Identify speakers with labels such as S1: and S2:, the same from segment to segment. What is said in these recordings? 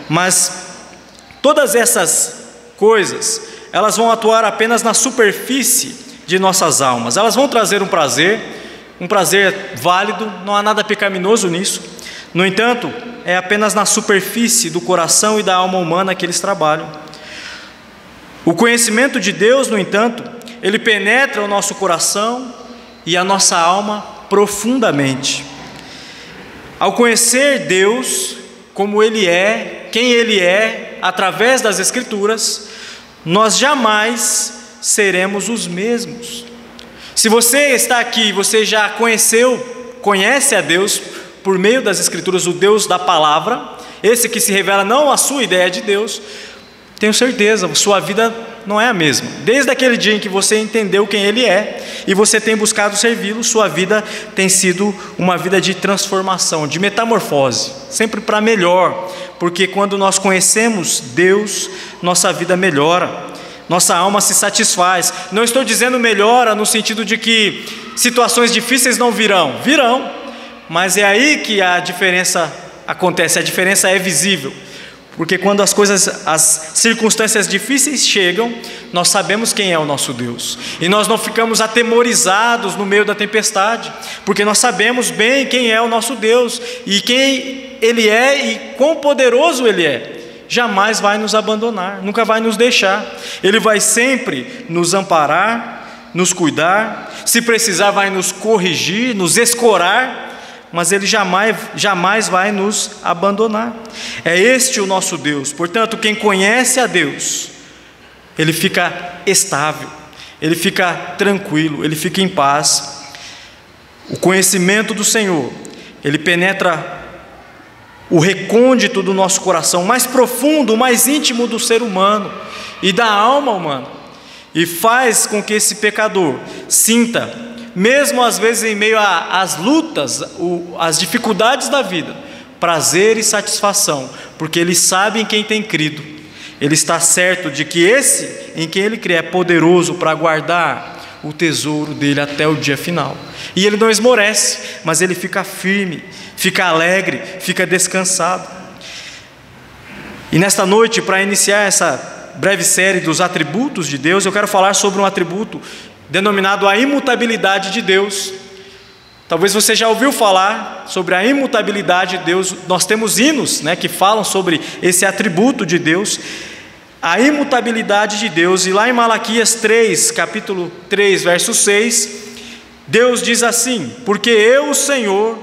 S1: Mas todas essas coisas, elas vão atuar apenas na superfície de nossas almas. Elas vão trazer um prazer válido, não há nada pecaminoso nisso. No entanto, é apenas na superfície do coração e da alma humana que eles trabalham. O conhecimento de Deus, no entanto, ele penetra o nosso coração e a nossa alma profundamente. Ao conhecer Deus como Ele é, quem Ele é, através das Escrituras, nós jamais seremos os mesmos. Se você está aqui, você já conhece a Deus por meio das Escrituras, o Deus da palavra, esse que se revela não a sua ideia de Deus, tenho certeza, sua vida não é a mesma. Desde aquele dia em que você entendeu quem Ele é e você tem buscado servi-lo, sua vida tem sido uma vida de transformação, de metamorfose, sempre para melhor, porque quando nós conhecemos Deus, nossa vida melhora, nossa alma se satisfaz. Não estou dizendo melhora no sentido de que situações difíceis não virão, mas é aí que a diferença acontece, a diferença é visível. Porque quando as circunstâncias difíceis chegam, nós sabemos quem é o nosso Deus. E nós não ficamos atemorizados no meio da tempestade, porque nós sabemos bem quem é o nosso Deus, e quem Ele é e quão poderoso Ele é. Jamais vai nos abandonar, nunca vai nos deixar. Ele vai sempre nos amparar, nos cuidar, se precisar vai nos corrigir, nos escorar, mas Ele jamais vai nos abandonar. É este o nosso Deus. Portanto, quem conhece a Deus, ele fica estável, ele fica tranquilo, ele fica em paz. O conhecimento do Senhor, ele penetra o recôndito do nosso coração, mais profundo, mais íntimo do ser humano e da alma humana, e faz com que esse pecador sinta, mesmo às vezes em meio às lutas, às dificuldades da vida, prazer e satisfação, porque ele sabe em quem tem crido. Ele está certo de que esse em quem ele crê é poderoso para guardar o tesouro dele até o dia final. E ele não esmorece, mas ele fica firme, fica alegre, fica descansado. E nesta noite, para iniciar essa breve série dos atributos de Deus, eu quero falar sobre um atributo denominado a imutabilidade de Deus. Talvez você já ouviu falar sobre a imutabilidade de Deus. Nós temos hinos, que falam sobre esse atributo de Deus, a imutabilidade de Deus. E lá em Malaquias 3, capítulo 3, verso 6, Deus diz assim: porque eu, o Senhor,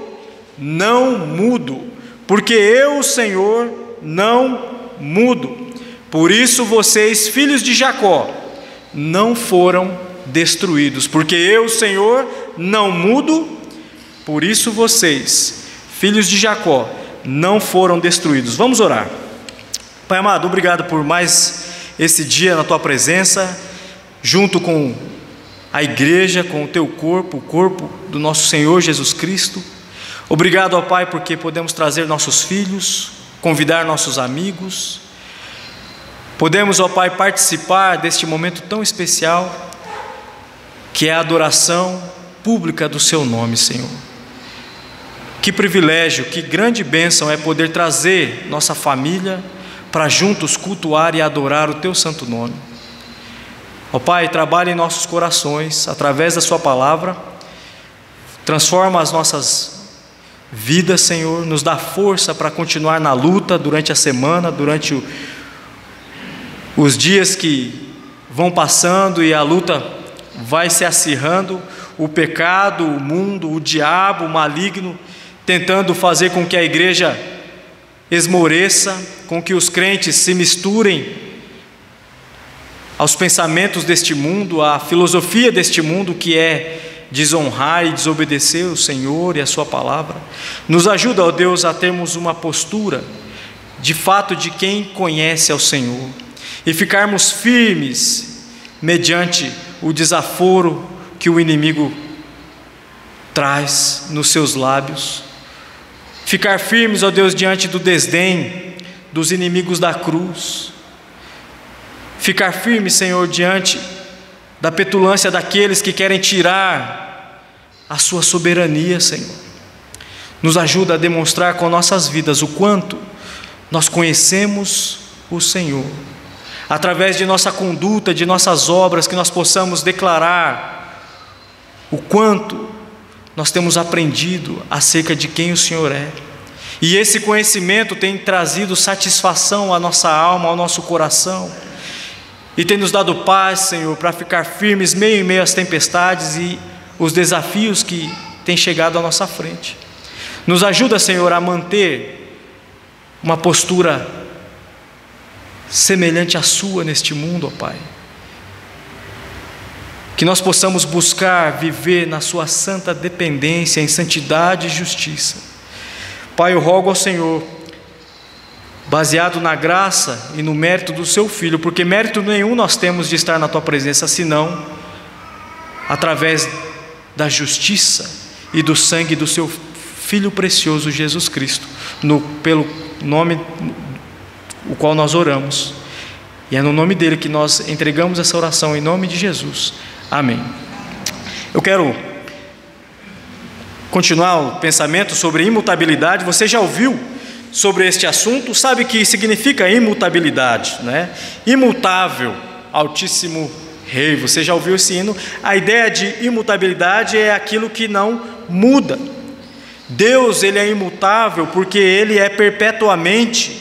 S1: não mudo, porque eu, o Senhor, não mudo. Por isso vocês, filhos de Jacó, não foram destruídos, porque eu, Senhor, não mudo, por isso vocês, filhos de Jacó, não foram destruídos. Vamos orar. Pai amado, obrigado por mais esse dia na Tua presença, junto com a igreja, com o Teu corpo, o corpo do nosso Senhor Jesus Cristo. Obrigado, ó Pai, porque podemos trazer nossos filhos, convidar nossos amigos, podemos, ó Pai, participar deste momento tão especial, que é a adoração pública do Seu nome, Senhor. Que privilégio, que grande bênção é poder trazer nossa família para juntos cultuar e adorar o Teu santo nome. Ó Pai, trabalhe em nossos corações, através da Sua palavra, transforma as nossas vidas, Senhor, nos dá força para continuar na luta durante a semana, durante os dias que vão passando e a luta vai se acirrando, o pecado, o mundo, o diabo, o maligno, tentando fazer com que a igreja esmoreça, com que os crentes se misturem aos pensamentos deste mundo, à filosofia deste mundo, que é desonrar e desobedecer o Senhor e a Sua palavra. Nos ajuda, ó Deus, a termos uma postura de fato de quem conhece ao Senhor e ficarmos firmes mediante o desaforo que o inimigo traz nos seus lábios. Ficar firmes, ó Deus, diante do desdém dos inimigos da cruz. Ficar firmes, Senhor, diante da petulância daqueles que querem tirar a Sua soberania, Senhor. Nos ajuda a demonstrar com nossas vidas o quanto nós conhecemos o Senhor. Através de nossa conduta, de nossas obras, que nós possamos declarar o quanto nós temos aprendido acerca de quem o Senhor é. E esse conhecimento tem trazido satisfação à nossa alma, ao nosso coração, e tem nos dado paz, Senhor, para ficar firmes em meio às tempestades e os desafios que têm chegado à nossa frente. Nos ajuda, Senhor, a manter uma postura semelhante à sua neste mundo, ó Pai. Que nós possamos buscar viver na sua santa dependência, em santidade e justiça. Pai, eu rogo ao Senhor, baseado na graça e no mérito do seu Filho, porque mérito nenhum nós temos de estar na tua presença, senão através da justiça e do sangue do seu Filho precioso Jesus Cristo, pelo nome o qual nós oramos, e é no nome dele que nós entregamos essa oração, em nome de Jesus, amém. Eu quero continuar o pensamento sobre imutabilidade. Você já ouviu sobre este assunto? Sabe o que significa imutabilidade, né? Imutável, Altíssimo Rei. Você já ouviu esse hino? A ideia de imutabilidade é aquilo que não muda. Deus, ele é imutável porque ele é perpetuamente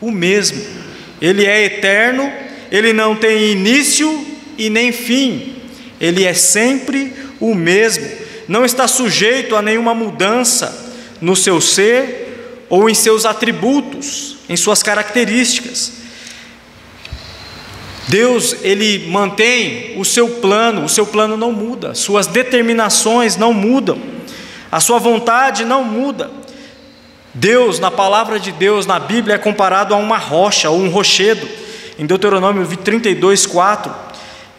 S1: o mesmo. Ele é eterno, ele não tem início e nem fim. Ele é sempre o mesmo. Não está sujeito a nenhuma mudança no seu ser ou em seus atributos, em suas características. Deus, ele mantém o seu plano não muda, suas determinações não mudam, a sua vontade não muda. Deus, na palavra de Deus, na Bíblia, é comparado a uma rocha ou um rochedo. Em Deuteronômio 32:4,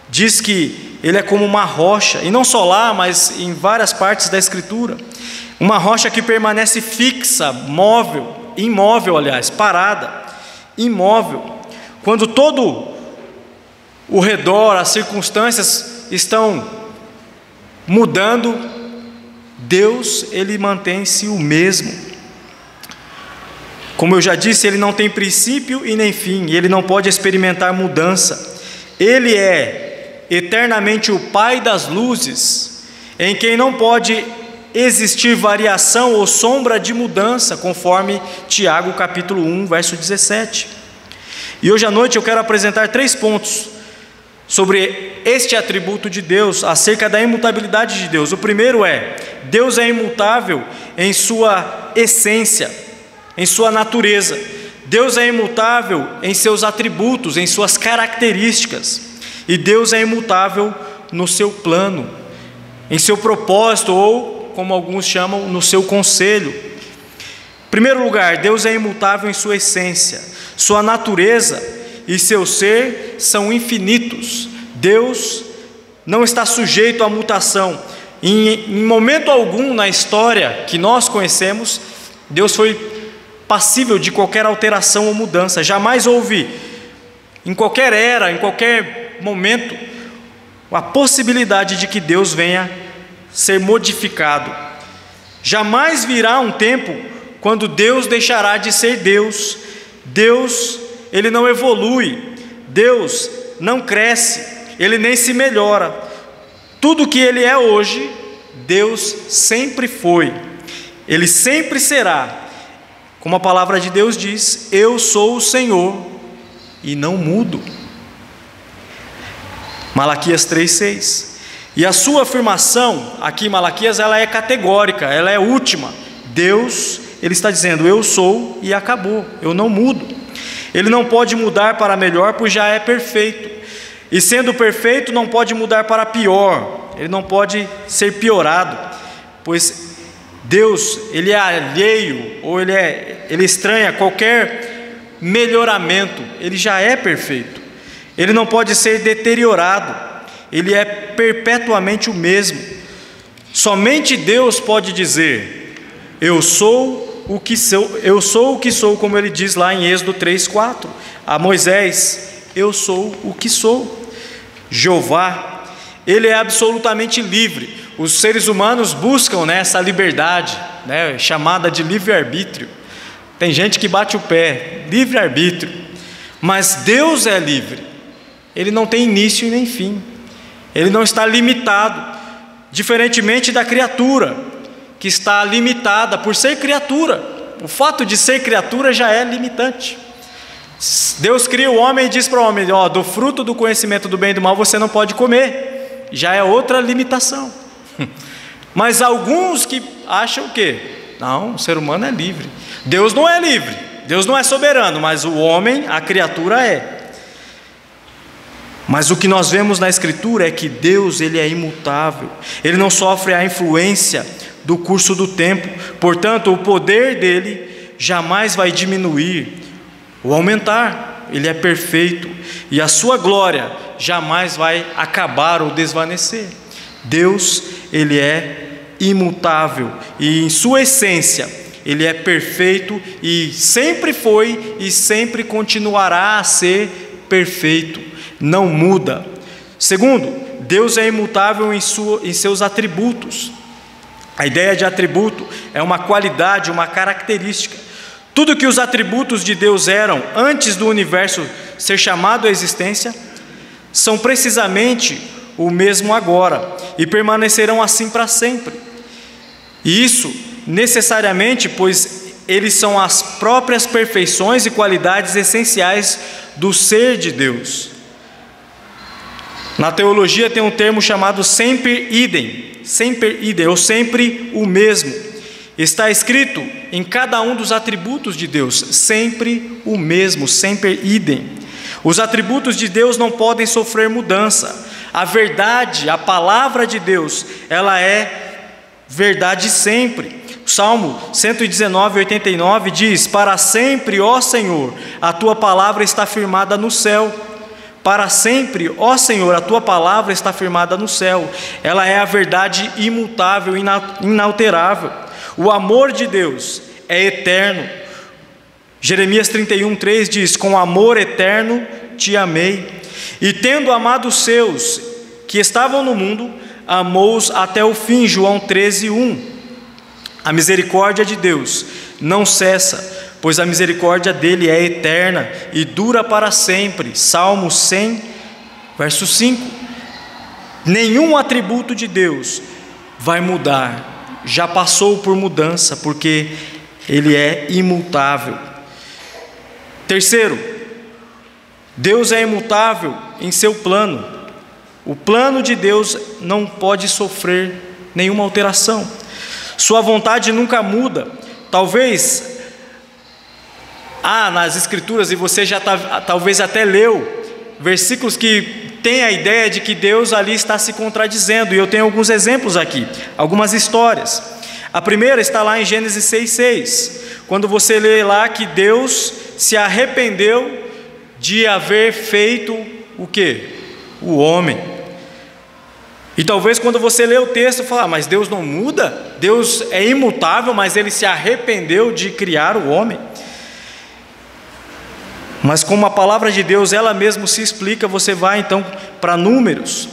S1: diz que ele é como uma rocha, e não só lá, mas em várias partes da Escritura. Uma rocha que permanece fixa, imóvel, parada, imóvel. Quando todo o redor, as circunstâncias estão mudando, Deus, ele mantém-se o mesmo. Como eu já disse, ele não tem princípio e nem fim, e ele não pode experimentar mudança. Ele é eternamente o Pai das luzes, em quem não pode existir variação ou sombra de mudança, conforme Tiago capítulo 1, verso 17. E hoje à noite eu quero apresentar 3 pontos sobre este atributo de Deus, acerca da imutabilidade de Deus. O primeiro é: Deus é imutável em sua essência, em sua natureza. Deus é imutável em seus atributos, em suas características. E Deus é imutável no seu plano, em seu propósito, ou, como alguns chamam, no seu conselho. Em primeiro lugar, Deus é imutável em sua essência. Sua natureza e seu ser são infinitos. Deus não está sujeito à mutação. Em momento algum na história que nós conhecemos, Deus foi passível de qualquer alteração ou mudança. Jamais houve, em qualquer era, em qualquer momento, a possibilidade de que Deus venha ser modificado. Jamais virá um tempo quando Deus deixará de ser Deus. Deus, ele não evolui, Deus não cresce, ele nem se melhora. Tudo que ele é hoje, Deus sempre foi, ele sempre será. Como a palavra de Deus diz: eu sou o Senhor e não mudo. Malaquias 3:6. E a sua afirmação aqui em Malaquias, ela é categórica, ela é última. Deus, ele está dizendo: eu sou e acabou, eu não mudo. Ele não pode mudar para melhor, pois já é perfeito. E sendo perfeito, não pode mudar para pior, ele não pode ser piorado, pois Deus, ele é alheio, ou ele estranha qualquer melhoramento. Ele já é perfeito, ele não pode ser deteriorado, ele é perpetuamente o mesmo. Somente Deus pode dizer: eu sou o que sou, como ele diz lá em Êxodo 3:4 a Moisés: eu sou o que sou. Jeová, ele é absolutamente livre. Os seres humanos buscam essa liberdade, chamada de livre-arbítrio. Tem gente que bate o pé, livre-arbítrio, mas Deus é livre. Ele não tem início e nem fim. Ele não está limitado, diferentemente da criatura, que está limitada por ser criatura. O fato de ser criatura já é limitante. Deus cria o homem e diz para o homem: ó, do fruto do conhecimento do bem e do mal você não pode comer. Já é outra limitação. Mas alguns que acham o quê? Não, o ser humano é livre. Deus não é livre, Deus não é soberano, mas o homem, a criatura é. Mas o que nós vemos na Escritura é que Deus, Ele é imutável. Ele não sofre a influência do curso do tempo. Portanto, o poder dEle jamais vai diminuir ou aumentar. Ele é perfeito. E a sua glória jamais vai acabar ou desvanecer. Deus, Ele é imutável. E em sua essência, Ele é perfeito e sempre foi e sempre continuará a ser perfeito. Não muda. Segundo, Deus é imutável em seus atributos. A ideia de atributo é uma qualidade, uma característica. Tudo que os atributos de Deus eram antes do universo ser chamado à existência, são precisamente o mesmo agora, e permanecerão assim para sempre. E isso necessariamente, pois eles são as próprias perfeições e qualidades essenciais do ser de Deus. Na teologia tem um termo chamado semper idem, ou sempre o mesmo. Está escrito em cada um dos atributos de Deus, sempre o mesmo, semper idem. Os atributos de Deus não podem sofrer mudança. A verdade, a palavra de Deus, ela é verdade sempre. O Salmo 119, 89 diz: para sempre, ó Senhor, a tua palavra está firmada no céu. Para sempre, ó Senhor, a tua palavra está firmada no céu. Ela é a verdade imutável, inalterável. O amor de Deus é eterno. Jeremias 31:3 diz: com amor eterno te amei. E tendo amado os seus que estavam no mundo, amou-os até o fim. João 13:1. A misericórdia de Deus não cessa, pois a misericórdia dele é eterna e dura para sempre. Salmo 100, verso 5. Nenhum atributo de Deus vai mudar, já passou por mudança, porque ele é imutável. Terceiro, Deus é imutável em seu plano. O plano de Deus não pode sofrer nenhuma alteração. Sua vontade nunca muda. Talvez nas Escrituras, e você já talvez até leu, versículos que tem a ideia de que Deus ali está se contradizendo, e eu tenho alguns exemplos aqui, algumas histórias. A primeira está lá em Gênesis 6,6, quando você lê lá que Deus se arrependeu de haver feito o quê? O homem. E talvez quando você lê o texto, fala: mas Deus não muda? Deus é imutável, mas Ele se arrependeu de criar o homem. Mas como a palavra de Deus, ela mesma se explica, você vai então para Números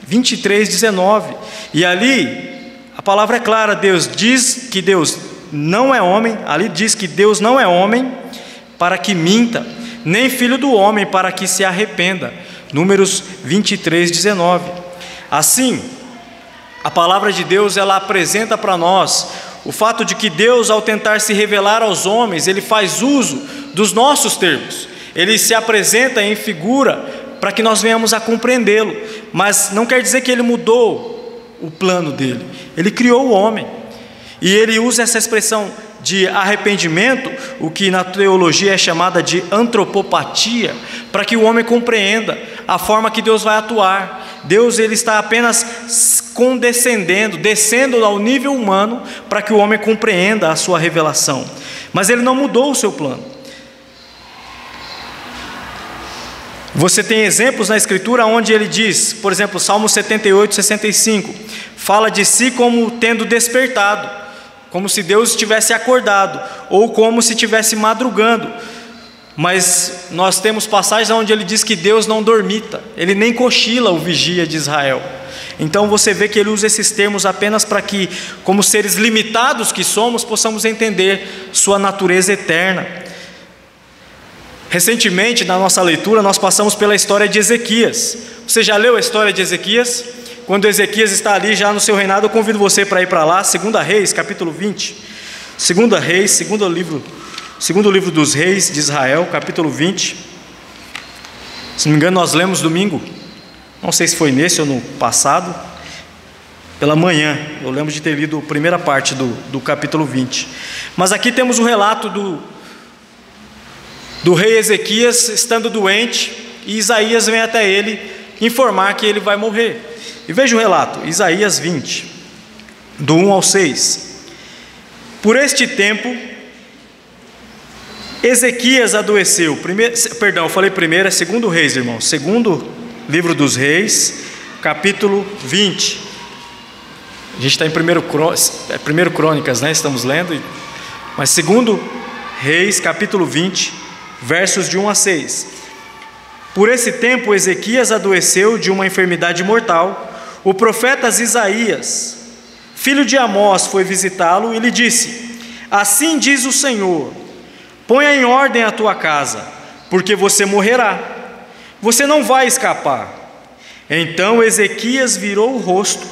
S1: 23:19, e ali a palavra é clara. Deus diz que Deus não é homem, ali diz que Deus não é homem para que minta, nem filho do homem para que se arrependa. Números 23:19. Assim, a palavra de Deus, ela apresenta para nós o fato de que Deus, ao tentar se revelar aos homens, Ele faz uso dos nossos termos. Ele se apresenta em figura para que nós venhamos a compreendê-lo, mas não quer dizer que Ele mudou o plano dele. Ele criou o homem, e Ele usa essa expressão de arrependimento, o que na teologia é chamada de antropopatia, para que o homem compreenda a forma que Deus vai atuar. Deus, Ele está apenas condescendendo, descendo ao nível humano, para que o homem compreenda a sua revelação, mas Ele não mudou o seu plano. Você tem exemplos na Escritura onde Ele diz, por exemplo, Salmo 78:65, fala de si como tendo despertado, como se Deus estivesse acordado, ou como se estivesse madrugando. Mas nós temos passagens onde ele diz que Deus não dormita, ele nem cochila o vigia de Israel. Então você vê que ele usa esses termos apenas para que, como seres limitados que somos, possamos entender sua natureza eterna. Recentemente, na nossa leitura, nós passamos pela história de Ezequias. Você já leu a história de Ezequias? Quando Ezequias está ali já no seu reinado, eu convido você para ir para lá, 2 Reis, capítulo 20. 2 Reis, segundo livro dos reis de Israel, capítulo 20. Se não me engano, nós lemos domingo. Não sei se foi nesse ou no passado. Pela manhã, eu lembro de ter lido a primeira parte do capítulo 20. Mas aqui temos o relato do rei Ezequias estando doente, e Isaías vem até ele informar que ele vai morrer. E veja o relato, Isaías 20, do 1 ao 6. Por este tempo, Ezequias adoeceu. Eu falei primeiro, é 2 Reis, irmão. 2º livro dos reis, capítulo 20. A gente está em 1 Crônicas, né? Estamos lendo. Mas 2 Reis, capítulo 20, versos de 1 a 6. Por esse tempo, Ezequias adoeceu de uma enfermidade mortal. O profeta Isaías, filho de Amós, foi visitá-lo e lhe disse: assim diz o Senhor, ponha em ordem a tua casa, porque você morrerá, você não vai escapar. Então Ezequias virou o rosto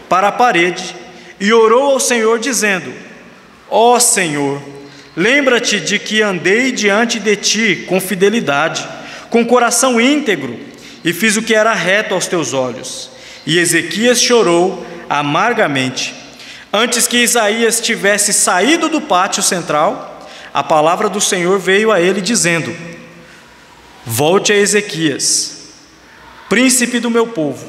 S1: para a parede e orou ao Senhor dizendo: ó Senhor, lembra-te de que andei diante de ti com fidelidade, com coração íntegro, e fiz o que era reto aos teus olhos. E Ezequias chorou amargamente. Antes que Isaías tivesse saído do pátio central, a palavra do Senhor veio a ele dizendo: volte a Ezequias, príncipe do meu povo.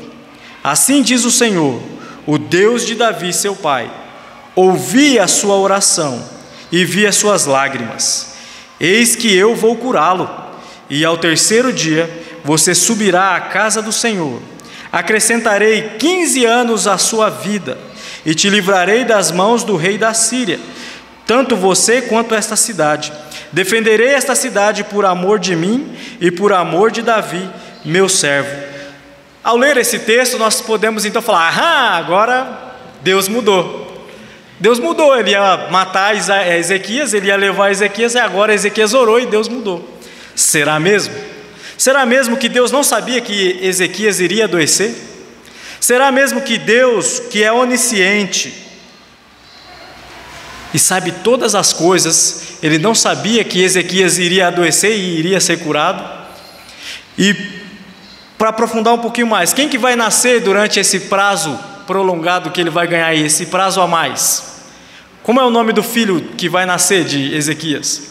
S1: Assim diz o Senhor, o Deus de Davi seu pai: ouvi a sua oração e vi as suas lágrimas. Eis que eu vou curá-lo, e ao terceiro dia você subirá à casa do Senhor. Acrescentarei 15 anos à sua vida, e te livrarei das mãos do rei da Síria, tanto você quanto esta cidade. Defenderei esta cidade por amor de mim e por amor de Davi, meu servo. Ao ler esse texto, nós podemos então falar: agora Deus mudou. Deus mudou, ele ia matar Ezequias, ele ia levar Ezequias, e agora Ezequias orou e Deus mudou. Será mesmo? Será mesmo que Deus não sabia que Ezequias iria adoecer? Será mesmo que Deus, que é onisciente e sabe todas as coisas, ele não sabia que Ezequias iria adoecer e iria ser curado? E para aprofundar um pouquinho mais, quem que vai nascer durante esse prazo prolongado que ele vai ganhar aí, esse prazo a mais? Como é o nome do filho que vai nascer de Ezequias?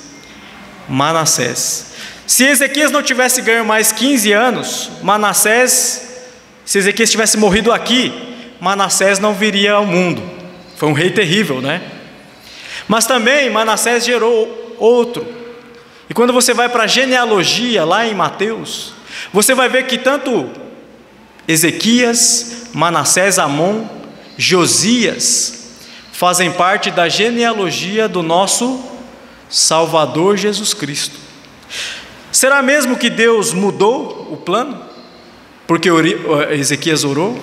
S1: Manassés. Se Ezequias não tivesse ganho mais 15 anos, se Ezequias tivesse morrido aqui, Manassés não viria ao mundo. Foi um rei terrível, né? Mas também Manassés gerou outro. E quando você vai para a genealogia, lá em Mateus, você vai ver que tanto Ezequias, Manassés, Amon, Josias fazem parte da genealogia do nosso Salvador Jesus Cristo. Será mesmo que Deus mudou o plano? Porque Ezequias orou?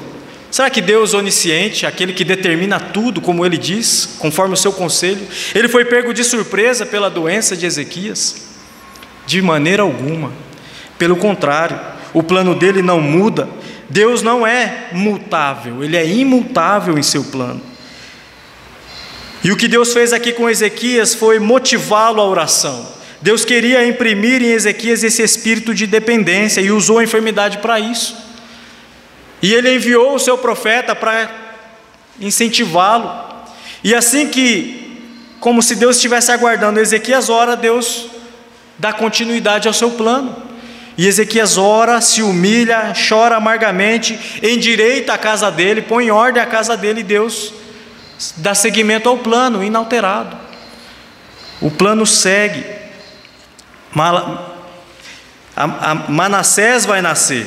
S1: Será que Deus onisciente, aquele que determina tudo, como ele diz, conforme o seu conselho, ele foi pego de surpresa pela doença de Ezequias? De maneira alguma. Pelo contrário, o plano dele não muda. Deus não é mutável, ele é imutável em seu plano. E o que Deus fez aqui com Ezequias foi motivá-lo à oração. Deus queria imprimir em Ezequias esse espírito de dependência e usou a enfermidade para isso. E ele enviou o seu profeta para incentivá-lo. E assim como se Deus estivesse aguardando Ezequias ora, Deus dá continuidade ao seu plano. E Ezequias ora, se humilha, chora amargamente, endireita a casa dele, põe em ordem a casa dele, e Deus dá seguimento ao plano, inalterado. O plano segue. Manassés vai nascer,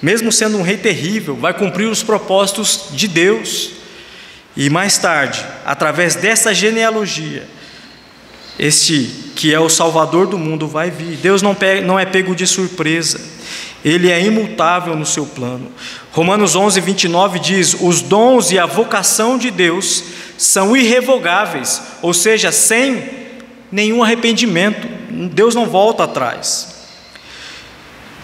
S1: mesmo sendo um rei terrível, vai cumprir os propósitos de Deus. E mais tarde, através dessa genealogia, Este que é o Salvador do mundo vai vir. Deus não é pego de surpresa. Ele é imutável no seu plano. Romanos 11:29 diz: os dons e a vocação de Deus são irrevogáveis, ou seja, sem nenhum arrependimento. Deus não volta atrás.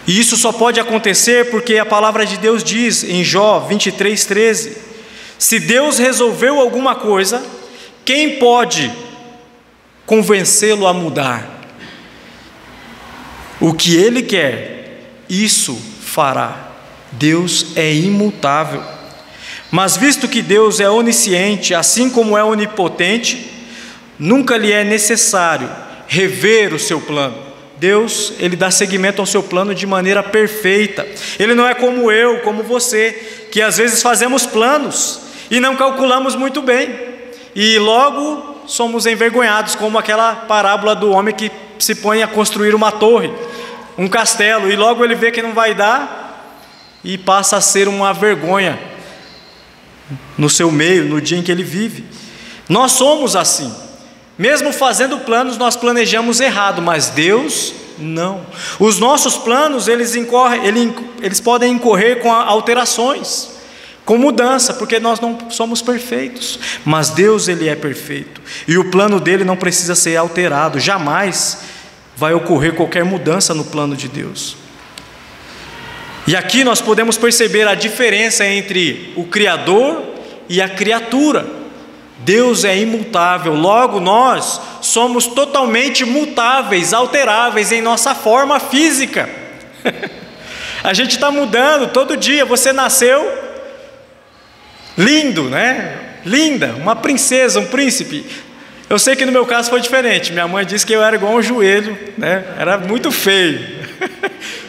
S1: E isso só pode acontecer porque a palavra de Deus diz em Jó 23:13: se Deus resolveu alguma coisa, quem pode convencê-lo a mudar? O que Ele quer, isso fará. Deus é imutável. Mas visto que Deus é onisciente, assim como é onipotente, nunca lhe é necessário rever o seu plano. Deus, Ele dá seguimento ao seu plano de maneira perfeita. Ele não é como eu, como você, que às vezes fazemos planos e não calculamos muito bem, e logo somos envergonhados, como aquela parábola do homem que se põe a construir uma torre, um castelo, e logo ele vê que não vai dar, e passa a ser uma vergonha no seu meio, no dia em que ele vive. Nós somos assim. Mesmo fazendo planos, nós planejamos errado, mas Deus não. Os nossos planos, eles podem incorrer com alterações, com mudança, porque nós não somos perfeitos, mas Deus, Ele é perfeito, e o plano dele não precisa ser alterado. Jamais vai ocorrer qualquer mudança no plano de Deus. E aqui nós podemos perceber a diferença entre o Criador e a criatura. Deus é imutável, logo nós somos totalmente mutáveis, alteráveis em nossa forma física. A gente está mudando todo dia. Você nasceu lindo, né? Linda, uma princesa, um príncipe. Eu sei que no meu caso foi diferente. Minha mãe disse que eu era igual um joelho, né? Era muito feio.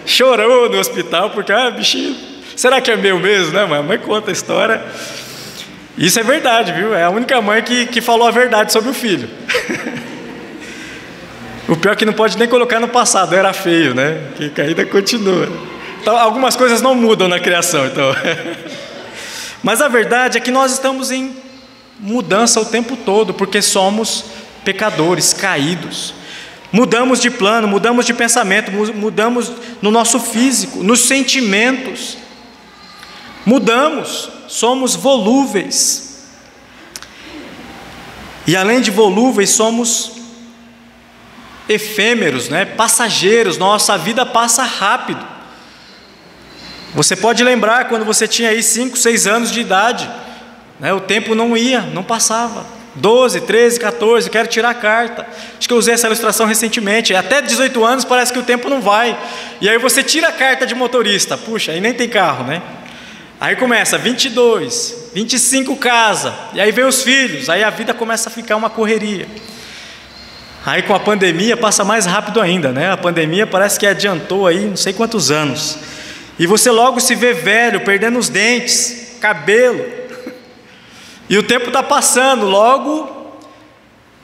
S1: Chorou no hospital porque, bichinho, será que é meu mesmo, né? A mãe conta a história. Isso é verdade, viu? É a única mãe que falou a verdade sobre o filho. O pior é que não pode nem colocar no passado, era feio, né? Que ainda continua. Então, algumas coisas não mudam na criação, então. Mas a verdade é que nós estamos em mudança o tempo todo, porque somos pecadores, caídos. Mudamos de plano, mudamos de pensamento, mudamos no nosso físico, nos sentimentos. Mudamos, somos volúveis. E além de volúveis, somos efêmeros, né? Passageiros. Nossa vida passa rápido. Você pode lembrar quando você tinha aí 5, 6 anos de idade, né? O tempo não passava. 12, 13, 14, quero tirar a carta. Acho que eu usei essa ilustração recentemente. Até 18 anos parece que o tempo não vai. E aí você tira a carta de motorista. Puxa, aí nem tem carro, né? Aí começa 22, 25 casa, e aí vem os filhos, aí a vida começa a ficar uma correria. Aí com a pandemia passa mais rápido ainda, né? A pandemia parece que adiantou aí não sei quantos anos. E você logo se vê velho, perdendo os dentes, cabelo. E o tempo está passando, logo,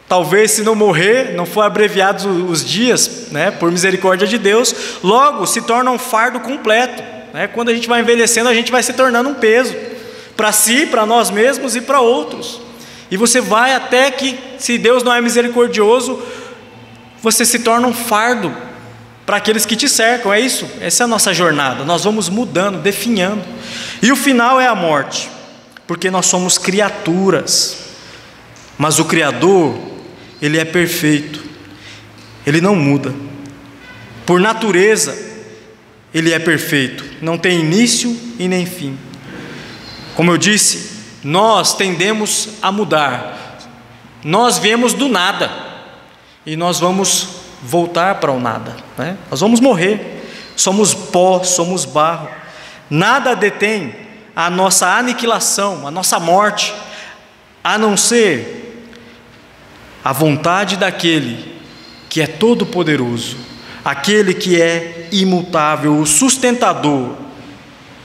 S1: talvez se não morrer, não for abreviados os dias, né? Por misericórdia de Deus, logo se torna um fardo completo. Quando a gente vai envelhecendo, a gente vai se tornando um peso para si, para nós mesmos e para outros. E você vai até que, se Deus não é misericordioso, você se torna um fardo para aqueles que te cercam. É isso, essa é a nossa jornada. Nós vamos mudando, definhando. E o final é a morte, porque nós somos criaturas. Mas o Criador, Ele é perfeito, Ele não muda. Por natureza, Ele é perfeito, não tem início e nem fim. Como eu disse, nós tendemos a mudar. Nós viemos do nada e nós vamos voltar para o nada, né? Nós vamos morrer. Somos pó, somos barro. Nada detém a nossa aniquilação, a nossa morte, a não ser a vontade daquele que é todo-poderoso, aquele que é imutável, o sustentador,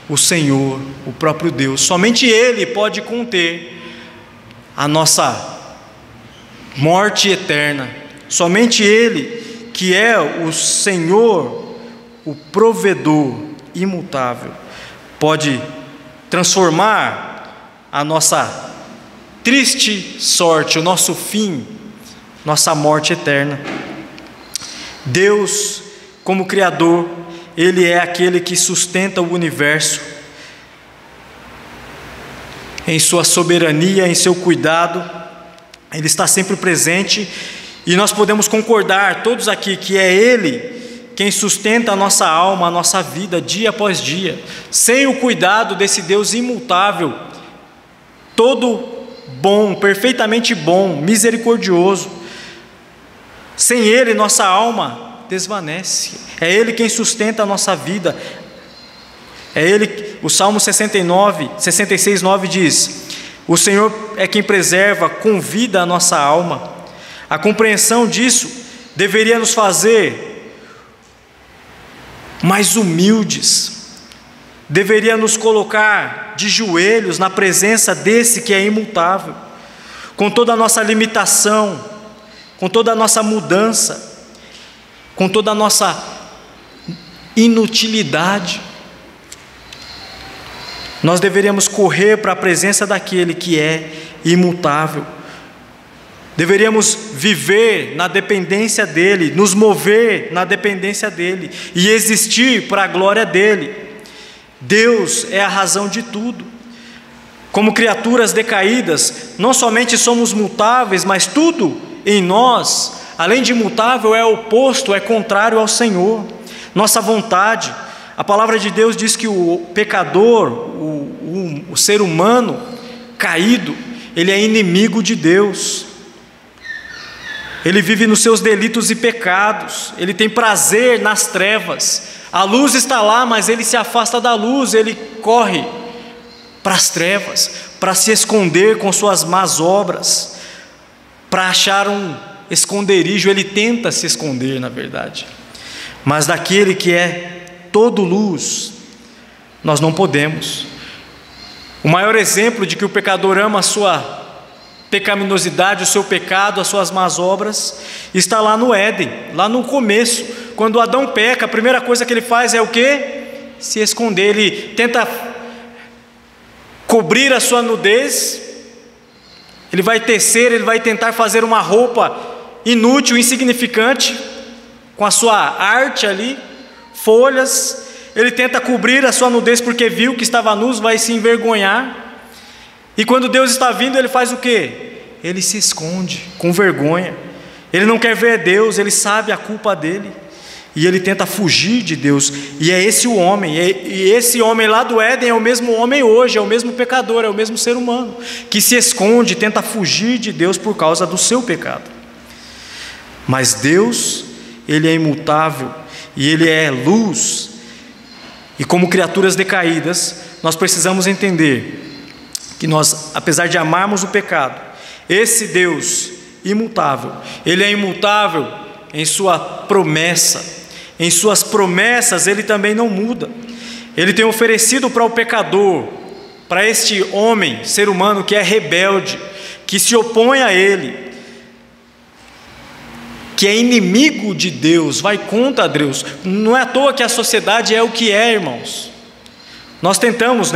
S1: o Senhor, o próprio Deus. Somente Ele pode conter a nossa morte eterna. Somente Ele, que é o Senhor, o provedor imutável, pode transformar a nossa triste sorte, o nosso fim, nossa morte eterna. Deus, como Criador, Ele é aquele que sustenta o universo em sua soberania, em seu cuidado. Ele está sempre presente, e nós podemos concordar, todos aqui, que é Ele quem sustenta a nossa alma, a nossa vida, dia após dia. Sem o cuidado desse Deus imutável, todo bom, perfeitamente bom, misericordioso, sem Ele, nossa alma desvanece. É Ele quem sustenta a nossa vida. É Ele, o Salmo 66:9 diz: o Senhor é quem preserva com vida a nossa alma. A compreensão disso deveria nos fazer mais humildes, deveria nos colocar de joelhos na presença desse que é imutável, com toda a nossa limitação, com toda a nossa mudança, com toda a nossa inutilidade. Nós deveríamos correr para a presença daquele que é imutável. Deveríamos viver na dependência dEle, nos mover na dependência dEle e existir para a glória dEle. Deus é a razão de tudo. Como criaturas decaídas, não somente somos mutáveis, mas tudo em nós, além de mutável, é oposto, é contrário ao Senhor. Nossa vontade, a palavra de Deus diz que o pecador, o ser humano caído, ele é inimigo de Deus. Ele vive nos seus delitos e pecados, ele tem prazer nas trevas. A luz está lá, mas ele se afasta da luz, ele corre para as trevas, para se esconder com suas más obras, para achar um esconderijo. Ele tenta se esconder, na verdade, mas daquele que é todo luz, nós não podemos. O maior exemplo de que o pecador ama a sua pecaminosidade, o seu pecado, as suas más obras, está lá no Éden, lá no começo. Quando Adão peca, a primeira coisa que ele faz é o quê? Se esconder. Ele tenta cobrir a sua nudez, ele vai tecer, ele vai tentar fazer uma roupa inútil, insignificante, com a sua arte ali, folhas. Ele tenta cobrir a sua nudez porque viu que estava nu, vai se envergonhar. E quando Deus está vindo, ele faz o quê? Ele se esconde com vergonha. Ele não quer ver Deus, ele sabe a culpa dele, e ele tenta fugir de Deus. E é esse o homem, e esse homem lá do Éden é o mesmo homem hoje, é o mesmo pecador, é o mesmo ser humano, que se esconde, tenta fugir de Deus por causa do seu pecado. Mas Deus, Ele é imutável, e Ele é luz, e como criaturas decaídas, nós precisamos entender que nós, apesar de amarmos o pecado, esse Deus imutável, Ele é imutável em sua promessa. Em suas promessas Ele também não muda. Ele tem oferecido para o pecador, para este homem, ser humano que é rebelde, que se opõe a Ele, que é inimigo de Deus, vai contra Deus. Não é à toa que a sociedade é o que é, irmãos. Nós tentamos,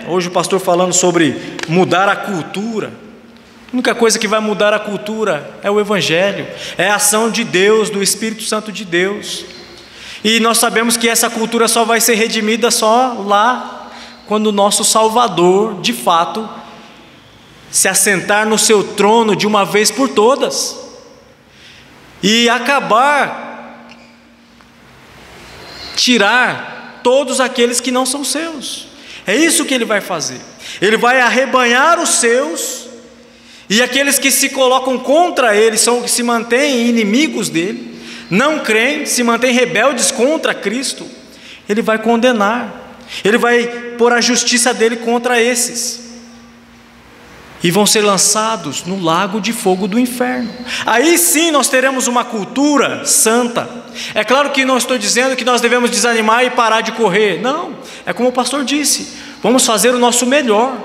S1: hoje o pastor falando sobre mudar a cultura. A única coisa que vai mudar a cultura é o Evangelho, é a ação de Deus, do Espírito Santo de Deus. E nós sabemos que essa cultura só vai ser redimida só lá, quando o nosso Salvador, de fato, se assentar no seu trono de uma vez por todas, e tirar todos aqueles que não são seus. É isso que Ele vai fazer. Ele vai arrebanhar os seus, e aqueles que se colocam contra Ele, são que se mantêm inimigos dEle, não creem, se mantêm rebeldes contra Cristo, Ele vai condenar. Ele vai pôr a justiça dEle contra esses, e vão ser lançados no lago de fogo do inferno. Aí sim nós teremos uma cultura santa. É claro que não estou dizendo que nós devemos desanimar e parar de correr. Não, é como o pastor disse, vamos fazer o nosso melhor.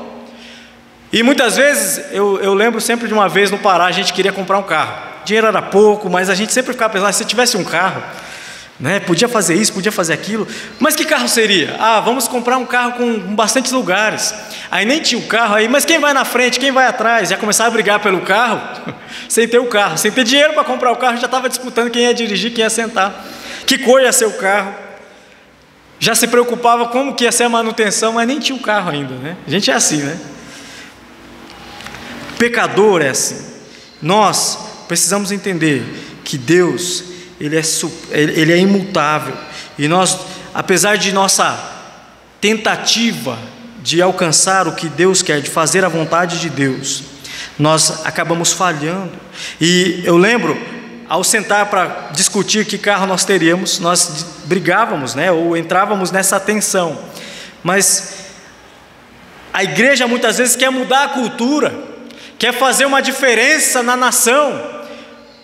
S1: E muitas vezes, eu lembro sempre de uma vez no Pará, a gente queria comprar um carro. O dinheiro era pouco, mas a gente sempre ficava pensando, se tivesse um carro, né? Podia fazer isso, podia fazer aquilo. Mas que carro seria? Vamos comprar um carro com bastantes lugares. Aí nem tinha o carro aí, mas quem vai na frente, quem vai atrás? Já começava a brigar pelo carro, sem ter o carro, sem ter dinheiro para comprar o carro, já estava disputando quem ia dirigir, quem ia sentar, que cor ia ser o carro. Já se preocupava como que ia ser a manutenção, mas nem tinha o carro ainda, né? A gente é assim, né? Pecador é assim. Nós precisamos entender que Deus, Ele é imutável, e nós, apesar de nossa tentativa de alcançar o que Deus quer, de fazer a vontade de Deus, nós acabamos falhando. E eu lembro, ao sentar para discutir que carro nós teríamos, nós brigávamos, né, ou entrávamos nessa tensão. Mas a igreja muitas vezes quer mudar a cultura, quer fazer uma diferença na nação,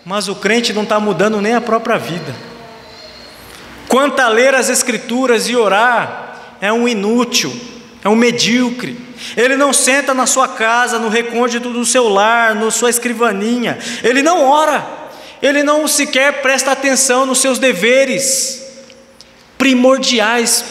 S1: mas o crente não está mudando nem a própria vida. Quanto a ler as Escrituras e orar, é um inútil, é um medíocre. Ele não senta na sua casa, no recôndito do seu lar, na sua escrivaninha, ele não ora, ele não sequer presta atenção nos seus deveres primordiais,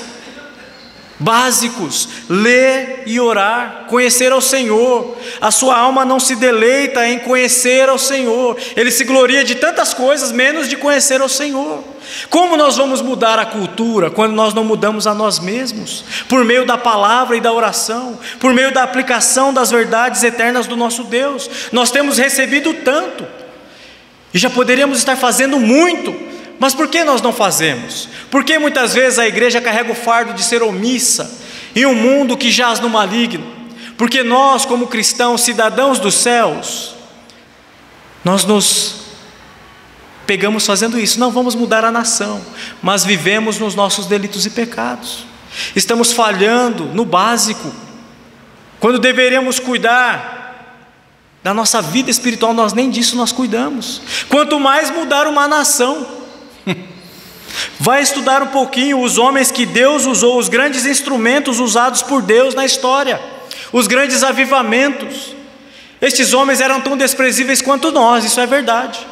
S1: básicos: ler e orar, conhecer ao Senhor. A sua alma não se deleita em conhecer ao Senhor, ele se gloria de tantas coisas, menos de conhecer ao Senhor. Como nós vamos mudar a cultura quando nós não mudamos a nós mesmos? Por meio da palavra e da oração, por meio da aplicação das verdades eternas do nosso Deus. Nós temos recebido tanto, e já poderíamos estar fazendo muito, mas por que nós não fazemos? Porque muitas vezes a igreja carrega o fardo de ser omissa em um mundo que jaz no maligno. Porque nós, como cristãos, cidadãos dos céus, nós nos pegamos fazendo isso. Não vamos mudar a nação, mas vivemos nos nossos delitos e pecados. Estamos falhando no básico, quando deveríamos cuidar da nossa vida espiritual, nós nem disso nós cuidamos. Quanto mais mudar uma nação. Vai estudar um pouquinho os homens que Deus usou, os grandes instrumentos usados por Deus na história, os grandes avivamentos. Estes homens eram tão desprezíveis quanto nós, isso é verdade,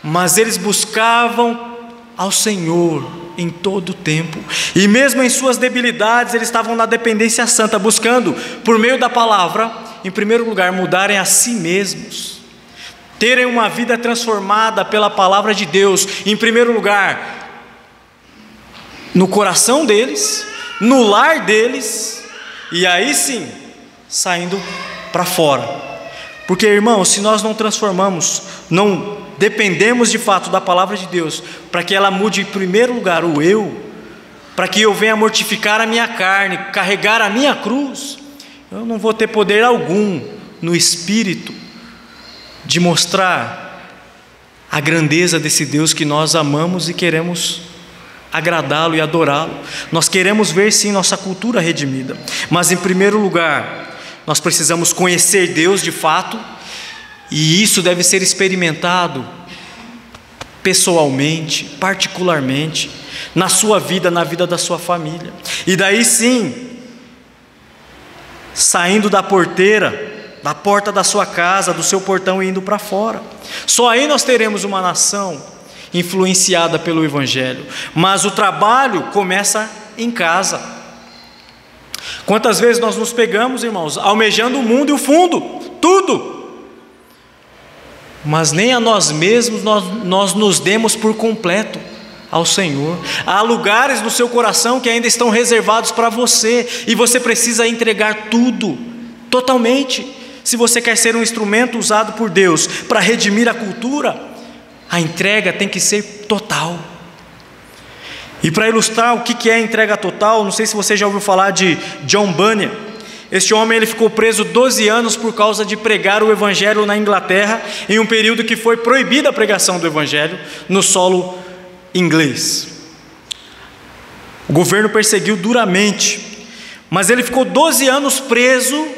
S1: mas eles buscavam ao Senhor em todo o tempo, e mesmo em suas debilidades eles estavam na dependência santa, buscando por meio da palavra, em primeiro lugar, mudarem a si mesmos, terem uma vida transformada pela palavra de Deus, em primeiro lugar, no coração deles, no lar deles, e aí sim, saindo para fora. Porque, irmãos, se nós não transformamos, não dependemos de fato da palavra de Deus, para que ela mude em primeiro lugar o eu, para que eu venha mortificar a minha carne, carregar a minha cruz, eu não vou ter poder algum no espírito de mostrar a grandeza desse Deus que nós amamos e queremos agradá-lo e adorá-lo. Nós queremos ver sim nossa cultura redimida, mas em primeiro lugar nós precisamos conhecer Deus de fato, e isso deve ser experimentado pessoalmente, particularmente, na sua vida, na vida da sua família. E daí sim, saindo da porteira, da porta da sua casa, do seu portão, e indo para fora. Só aí nós teremos uma nação influenciada pelo Evangelho. Mas o trabalho começa em casa. Quantas vezes nós nos pegamos, irmãos, almejando o mundo e o fundo, tudo, mas nem a nós mesmos nós nos demos por completo ao Senhor. Há lugares no seu coração que ainda estão reservados para você, e você precisa entregar tudo, totalmente. Se você quer ser um instrumento usado por Deus para redimir a cultura, a entrega tem que ser total. E para ilustrar o que é a entrega total, não sei se você já ouviu falar de John Bunyan. Este homem ele ficou preso 12 anos por causa de pregar o Evangelho na Inglaterra, em um período que foi proibida a pregação do Evangelho no solo inglês. O governo perseguiu duramente, mas ele ficou 12 anos preso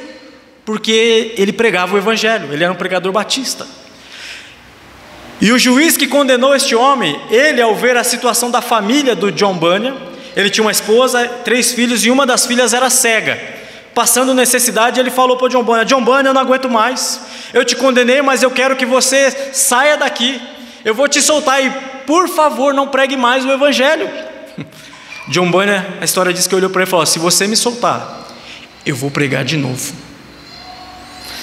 S1: porque ele pregava o Evangelho, ele era um pregador batista. E o juiz que condenou este homem, ele, ao ver a situação da família do John Bunyan, ele tinha uma esposa, 3 filhos, e uma das filhas era cega, passando necessidade, ele falou para o John Bunyan: John Bunyan, eu não aguento mais, eu te condenei, mas eu quero que você saia daqui, eu vou te soltar, e por favor, não pregue mais o evangelho. John Bunyan, a história diz que olhou para ele e falou: se você me soltar, eu vou pregar de novo.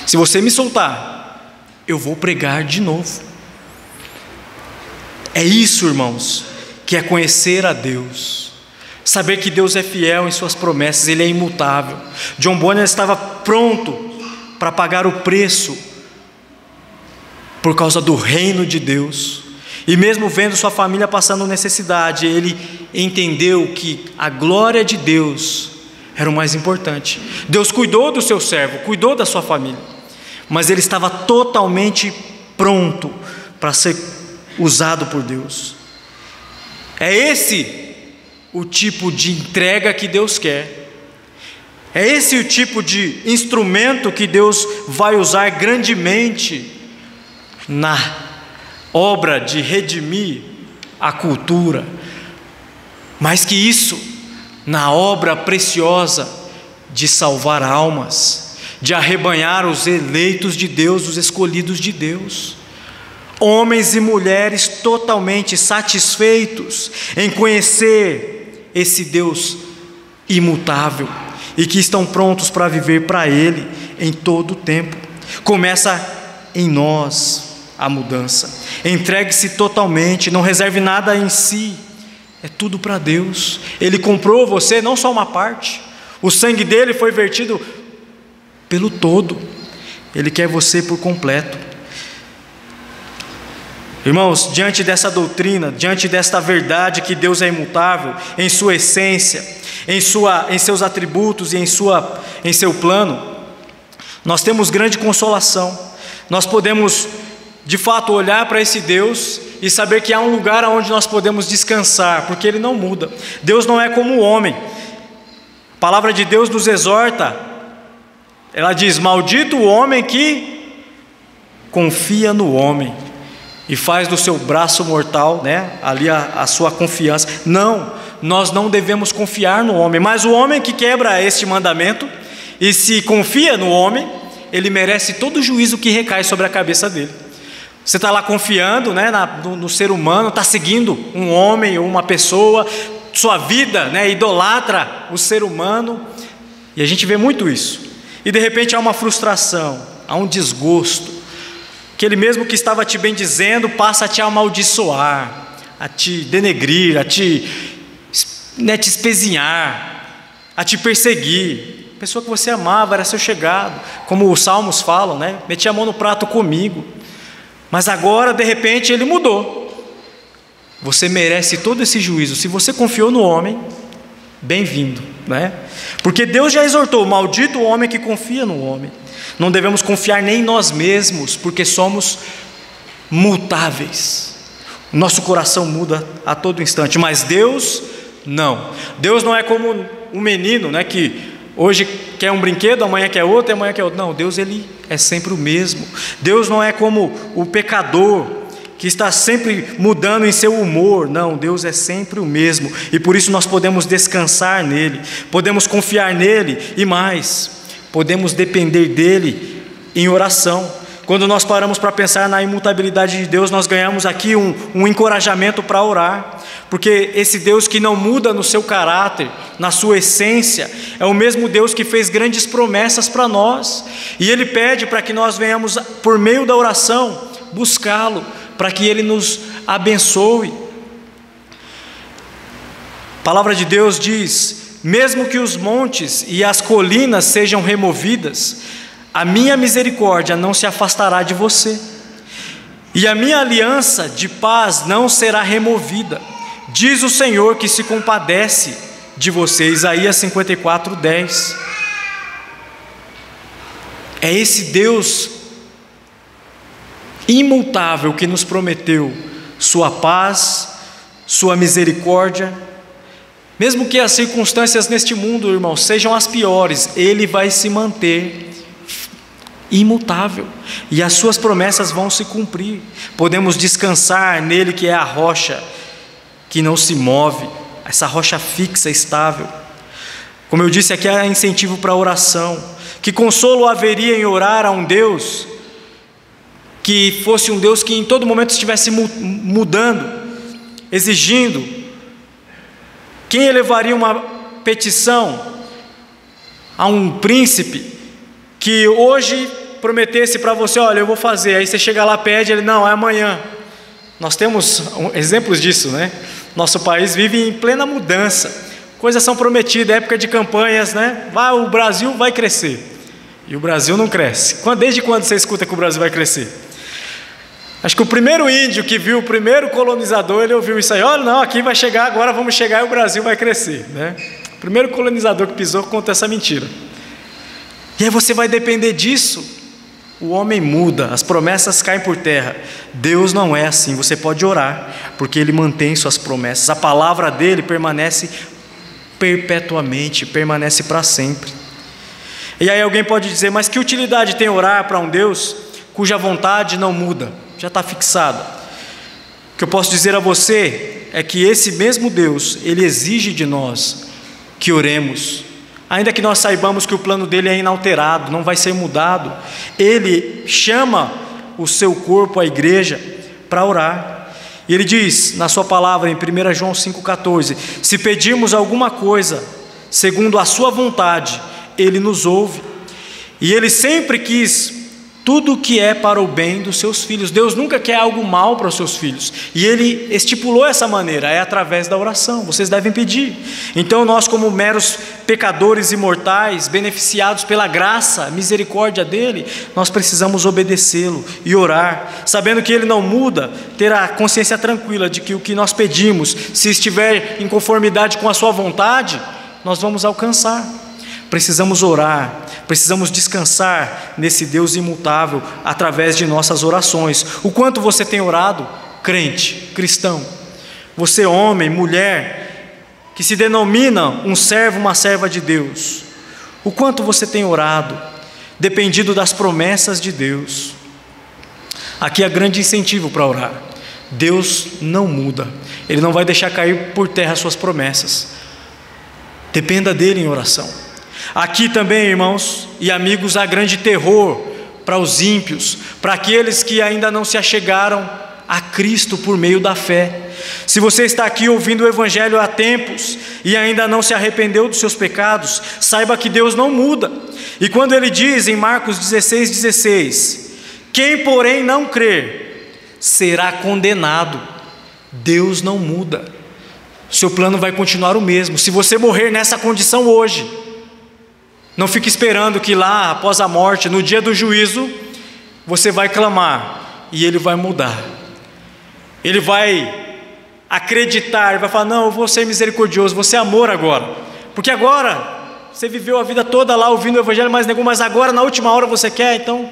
S1: Se você me soltar, eu vou pregar de novo. É isso, irmãos, que é conhecer a Deus, saber que Deus é fiel em suas promessas, Ele é imutável. John Bunyan estava pronto para pagar o preço por causa do reino de Deus, e mesmo vendo sua família passando necessidade, ele entendeu que a glória de Deus era o mais importante. Deus cuidou do seu servo, cuidou da sua família, mas ele estava totalmente pronto para ser usado por Deus. É esse o tipo de entrega que Deus quer. É esse o tipo de instrumento que Deus vai usar grandemente na obra de redimir a cultura. Mais que isso, na obra preciosa de salvar almas, de arrebanhar os eleitos de Deus, os escolhidos de Deus. Homens e mulheres totalmente satisfeitos em conhecer esse Deus imutável e que estão prontos para viver para Ele em todo o tempo. Começa em nós a mudança. Entregue-se totalmente, não reserve nada em si, é tudo para Deus. Ele comprou você, não só uma parte, o sangue dele foi vertido pelo todo, Ele quer você por completo. Irmãos, diante dessa doutrina, diante desta verdade que Deus é imutável em sua essência, em seus atributos e em seu plano, nós temos grande consolação. Nós podemos de fato olhar para esse Deus e saber que há um lugar onde nós podemos descansar, porque Ele não muda. Deus não é como o homem. A palavra de Deus nos exorta, ela diz: maldito o homem que confia no homem e faz do seu braço mortal, ali a sua confiança. Não, nós não devemos confiar no homem, mas o homem que quebra este mandamento e se confia no homem, ele merece todo o juízo que recai sobre a cabeça dele. Você está lá confiando no ser humano, está seguindo um homem ou uma pessoa, sua vida idolatra o ser humano, e a gente vê muito isso, e de repente há uma frustração, há um desgosto, aquele mesmo que estava te bendizendo passa a te amaldiçoar, a te denegrir, a te espezinhar, a te perseguir. A pessoa que você amava, era seu chegado, como os salmos falam, metia a mão no prato comigo, mas agora de repente ele mudou. Você merece todo esse juízo. Se você confiou no homem, bem-vindo, porque Deus já exortou: maldito o homem que confia no homem. Não devemos confiar nem em nós mesmos, porque somos mutáveis. Nosso coração muda a todo instante, mas Deus não. Deus não é como um menino, que hoje quer um brinquedo, amanhã quer outro, e amanhã quer outro. Não, Deus ele é sempre o mesmo. Deus não é como o pecador, que está sempre mudando em seu humor. Não, Deus é sempre o mesmo, e por isso nós podemos descansar nele, podemos confiar nele, e mais, podemos depender dele em oração. Quando nós paramos para pensar na imutabilidade de Deus, nós ganhamos aqui um encorajamento para orar, porque esse Deus que não muda no seu caráter, na sua essência, é o mesmo Deus que fez grandes promessas para nós, e Ele pede para que nós venhamos, por meio da oração, buscá-lo, para que Ele nos abençoe. A palavra de Deus diz: mesmo que os montes e as colinas sejam removidas, a minha misericórdia não se afastará de você, e a minha aliança de paz não será removida, diz o Senhor que se compadece de você. Isaías 54:10. É esse Deus imutável que nos prometeu sua paz, sua misericórdia. Mesmo que as circunstâncias neste mundo, irmãos, sejam as piores, Ele vai se manter imutável, e as suas promessas vão se cumprir. Podemos descansar nele, que é a rocha que não se move, essa rocha fixa, estável. Como eu disse, aqui há incentivo para a oração. Que consolo haveria em orar a um Deus que fosse um Deus que em todo momento estivesse mudando, exigindo? Quem elevaria uma petição a um príncipe que hoje prometesse para você: olha, eu vou fazer, aí você chega lá, pede, ele: não, é amanhã. Nós temos exemplos disso, né? Nosso país vive em plena mudança, coisas são prometidas, época de campanhas, né? O Brasil vai crescer, e o Brasil não cresce. Desde quando você escuta que o Brasil vai crescer? Acho que o primeiro índio que viu o primeiro colonizador, ele ouviu isso aí: olha, não, aqui vai chegar, agora vamos chegar e o Brasil vai crescer, né? O primeiro colonizador que pisou conta essa mentira. E aí você vai depender disso? O homem muda, as promessas caem por terra. Deus não é assim. Você pode orar, porque Ele mantém suas promessas. A palavra dEle permanece perpetuamente, permanece para sempre. E aí alguém pode dizer: mas que utilidade tem orar para um Deus cuja vontade não muda, já está fixada? O que eu posso dizer a você é que esse mesmo Deus, Ele exige de nós que oremos. Ainda que nós saibamos que o plano dele é inalterado, não vai ser mudado, Ele chama o seu corpo, a igreja, para orar. E Ele diz na sua palavra em 1 João 5,14: se pedirmos alguma coisa segundo a sua vontade, Ele nos ouve. E Ele sempre quis tudo o que é para o bem dos seus filhos. Deus nunca quer algo mal para os seus filhos, e Ele estipulou essa maneira: é através da oração, vocês devem pedir. Então nós, como meros pecadores imortais, beneficiados pela graça, misericórdia dEle, nós precisamos obedecê-lo e orar, sabendo que Ele não muda, ter a consciência tranquila de que o que nós pedimos, se estiver em conformidade com a sua vontade, nós vamos alcançar. Precisamos orar, precisamos descansar nesse Deus imutável através de nossas orações. O quanto você tem orado, crente, cristão? Você, homem, mulher, que se denomina um servo, uma serva de Deus, o quanto você tem orado, dependido das promessas de Deus? Aqui é grande incentivo para orar. Deus não muda, Ele não vai deixar cair por terra as suas promessas. Dependa dEle em oração. Aqui também, irmãos e amigos, há grande terror para os ímpios, para aqueles que ainda não se achegaram a Cristo por meio da fé. Se você está aqui ouvindo o Evangelho há tempos e ainda não se arrependeu dos seus pecados, saiba que Deus não muda. E quando Ele diz em Marcos 16,16: quem porém não crer será condenado, Deus não muda. Seu plano vai continuar o mesmo. Se você morrer nessa condição hoje, não fique esperando que lá, após a morte, no dia do juízo, você vai clamar e Ele vai mudar. Ele vai acreditar, vai falar: não, eu vou ser misericordioso, vou ser amor agora. Porque agora, você viveu a vida toda lá ouvindo o Evangelho, mas agora na última hora você quer. Então,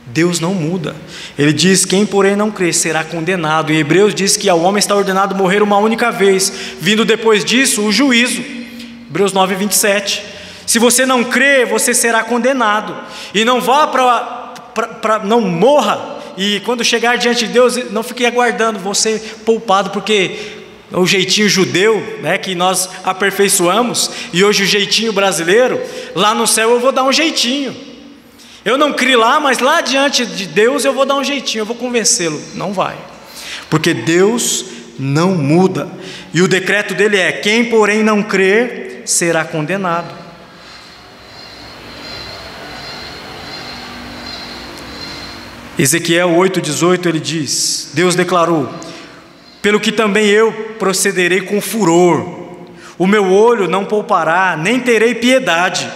S1: Deus não muda. Ele diz: quem porém não crer será condenado. Em Hebreus diz que ao homem está ordenado morrer uma única vez, vindo depois disso o juízo. Hebreus 9:27. Se você não crê, você será condenado. E não vá não morra, e quando chegar diante de Deus, não fique aguardando, vou ser poupado, porque o jeitinho judeu, né, que nós aperfeiçoamos, e hoje o jeitinho brasileiro, lá no céu eu vou dar um jeitinho. Eu não criei lá, mas lá diante de Deus eu vou dar um jeitinho, eu vou convencê-lo. Não vai, porque Deus não muda, e o decreto dele é: quem porém não crer será condenado. Ezequiel 8,18 ele diz: Deus declarou: pelo que também eu procederei com furor, o meu olho não poupará, nem terei piedade,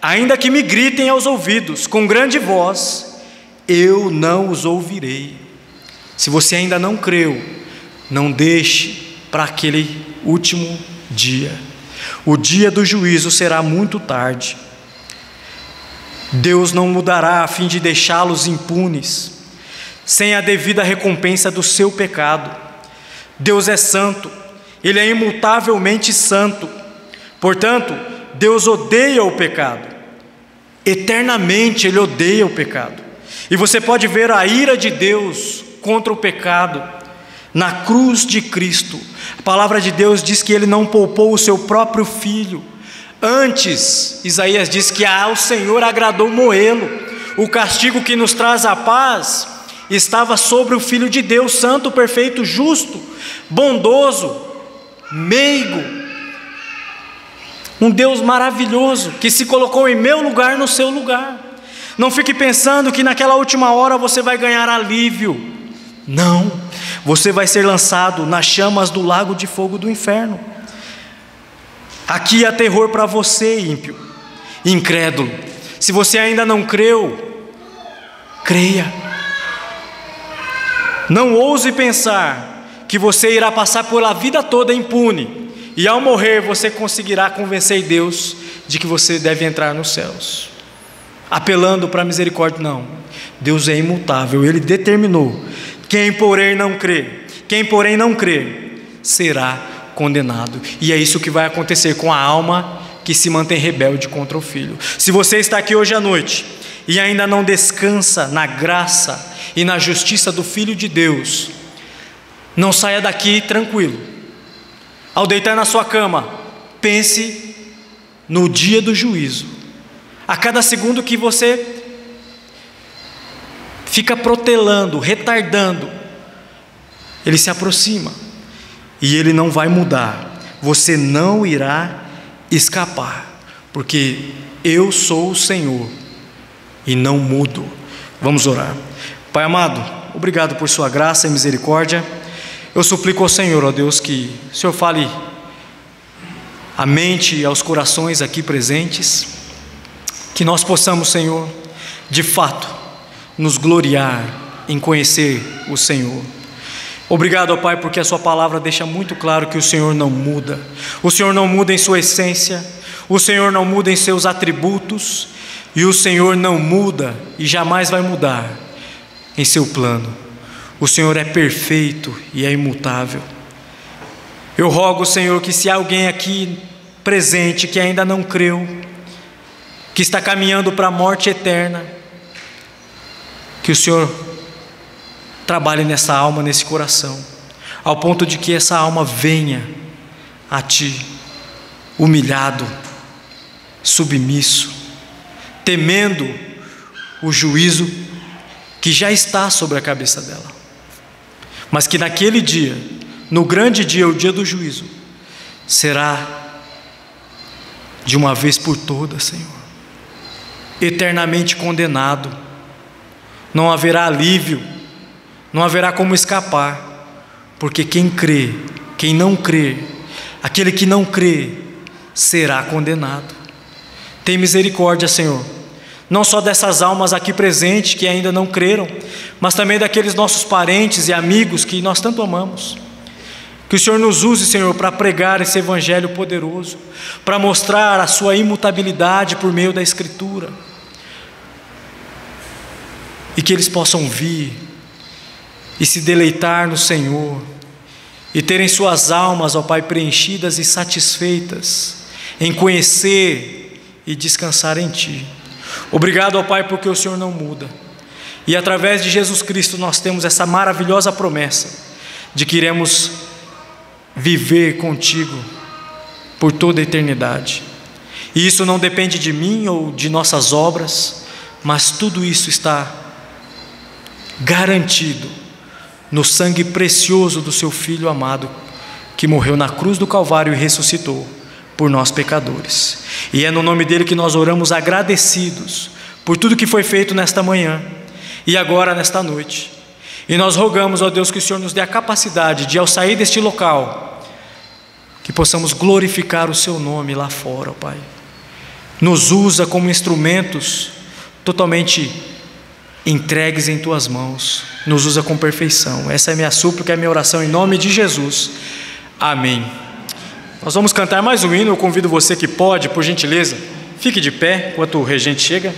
S1: ainda que me gritem aos ouvidos com grande voz, eu não os ouvirei. Se você ainda não creu, não deixe para aquele último dia. O dia do juízo será muito tarde. Deus não mudará a fim de deixá-los impunes, sem a devida recompensa do seu pecado. Deus é santo, Ele é imutavelmente santo. Portanto, Deus odeia o pecado. Eternamente Ele odeia o pecado. E você pode ver a ira de Deus contra o pecado na cruz de Cristo. A palavra de Deus diz que Ele não poupou o seu próprio Filho. Antes, Isaías diz que ao Senhor agradou moê-lo. O castigo que nos traz a paz, estava sobre o Filho de Deus, santo, perfeito, justo, bondoso, meigo, um Deus maravilhoso, que se colocou em meu lugar, no seu lugar. Não fique pensando que naquela última hora você vai ganhar alívio. Não, você vai ser lançado nas chamas do lago de fogo do inferno. Aqui há terror para você, ímpio, incrédulo. Se você ainda não creu, creia. Não ouse pensar que você irá passar pela vida toda impune, e ao morrer você conseguirá convencer Deus de que você deve entrar nos céus, apelando para a misericórdia. Não, Deus é imutável, Ele determinou: quem porém não crê, será condenado. E é isso que vai acontecer com a alma que se mantém rebelde contra o Filho. Se você está aqui hoje à noite e ainda não descansa na graça e na justiça do Filho de Deus, não saia daqui tranquilo. Ao deitar na sua cama, pense no dia do juízo. A cada segundo que você fica protelando, retardando, ele se aproxima, e ele não vai mudar. Você não irá escapar, porque eu sou o Senhor e não mudo. Vamos orar. Pai amado, obrigado por sua graça e misericórdia. Eu suplico ao Senhor, ó Deus, que o Senhor fale à mente e aos corações aqui presentes, que nós possamos, Senhor, de fato, nos gloriar em conhecer o Senhor. Obrigado, ó Pai, porque a sua palavra deixa muito claro que o Senhor não muda. O Senhor não muda em sua essência, o Senhor não muda em seus atributos, e o Senhor não muda e jamais vai mudar em seu plano. O Senhor é perfeito e é imutável. Eu rogo, Senhor, que se há alguém aqui presente que ainda não creu, que está caminhando para a morte eterna, que o Senhor trabalhe nessa alma, nesse coração, ao ponto de que essa alma venha a Ti, humilhado, submisso, temendo o juízo que já está sobre a cabeça dela, mas que naquele dia, no grande dia, o dia do juízo, será de uma vez por todas, Senhor, eternamente condenado. Não haverá alívio, não haverá como escapar, porque quem crê, quem não crê, aquele que não crê, será condenado. Tem misericórdia, Senhor, não só dessas almas aqui presentes que ainda não creram, mas também daqueles nossos parentes e amigos que nós tanto amamos. Que o Senhor nos use, Senhor, para pregar esse evangelho poderoso, para mostrar a sua imutabilidade por meio da Escritura, e que eles possam vir e se deleitar no Senhor, e terem suas almas, ó Pai, preenchidas e satisfeitas em conhecer e descansar em Ti. Obrigado, ó Pai, porque o Senhor não muda, e através de Jesus Cristo nós temos essa maravilhosa promessa de que iremos viver contigo por toda a eternidade. E isso não depende de mim ou de nossas obras, mas tudo isso está garantido no sangue precioso do seu Filho amado, que morreu na cruz do Calvário e ressuscitou por nós pecadores. E é no nome dele que nós oramos agradecidos por tudo que foi feito nesta manhã e agora nesta noite. E nós rogamos, ó Deus, que o Senhor nos dê a capacidade de, ao sair deste local, que possamos glorificar o seu nome lá fora, ó Pai. Nos usa como instrumentos totalmente entregues em Tuas mãos. Nos usa com perfeição. Essa é a minha súplica, é a minha oração em nome de Jesus. Amém. Nós vamos cantar mais um hino. Eu convido você que pode, por gentileza, fique de pé enquanto o regente chega.